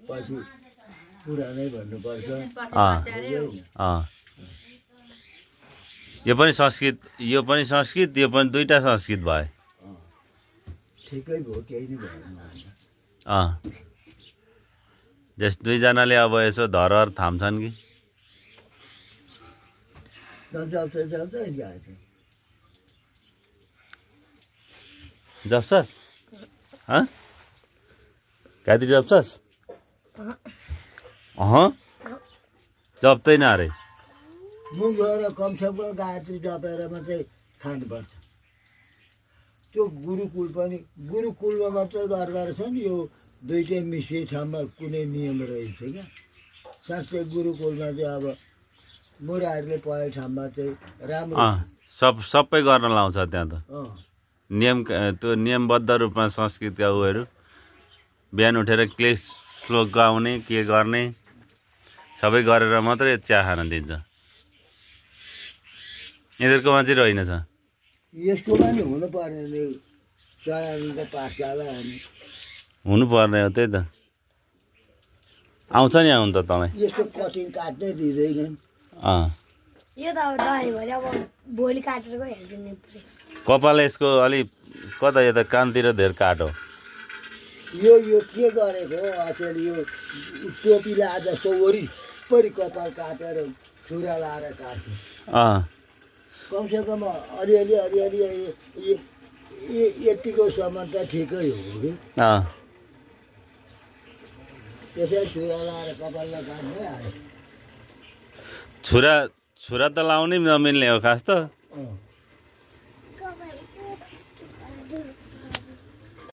पछि पुरानै भन्नुपर्छ। यो पनि संस्कृत यो पनि दुईटा संस्कृत भयो। ठिकै भयो केही नै भएन। जस दुईजनाले अब यसो धरोहर थाम्छन् कि जप्छस् गाडी जप्छस् जप्दैन अरे मुख गएर कमसेकम गायत्री जपेर मात्रै खानुपर्छ। त्यो गुरुकुलमा मात्रै गर्दा रहेछन्। यो दुईटै मिसिए ठाउँमा कुनै नियम रहेछ क्या। साँच्चै गुरुकुलमा चाहिँ अब मुराहरूले पढेको ठाउँमा चाहिँ राम्रो सबै गर्न लाउँछ त्यहाँ त। त्यो नियमबद्ध रूपमा संस्कृतका उयोहरू बिहान उठेर क्लेश श्लोक गाउने के गर्ने सबै गरेर मात्रै चिया खान दिन्छ। यिनीहरूकोमा चाहिँ रहेनछ। यस्तोमा नि हुनुपर्ने नि चढाउनु त पाठशाला हुनुपर्ने हो। त्यही त आउँछ नि आउनु त तपाईँ। यस्तो कटिङ काट्नै दिँदैनन्। यो त अब दहीभरि अब भोलि काटेर गइहाल्छ नि। कपाल यसको अलि कता यता कानतिर धेर काटो। यो के गरेको हो अचेल यो टोपी लाएर जस्तो वरिपरि कपाल काटेर छुरा लाएर काट्छ। कमसेकम अलिअलि यतिकोसम्म त ठिकै हो कि। त्यसै छुरा लाएर कपाललाई काट्दै आयो। छुरा त लाउनै नमिल्ने हो खास त।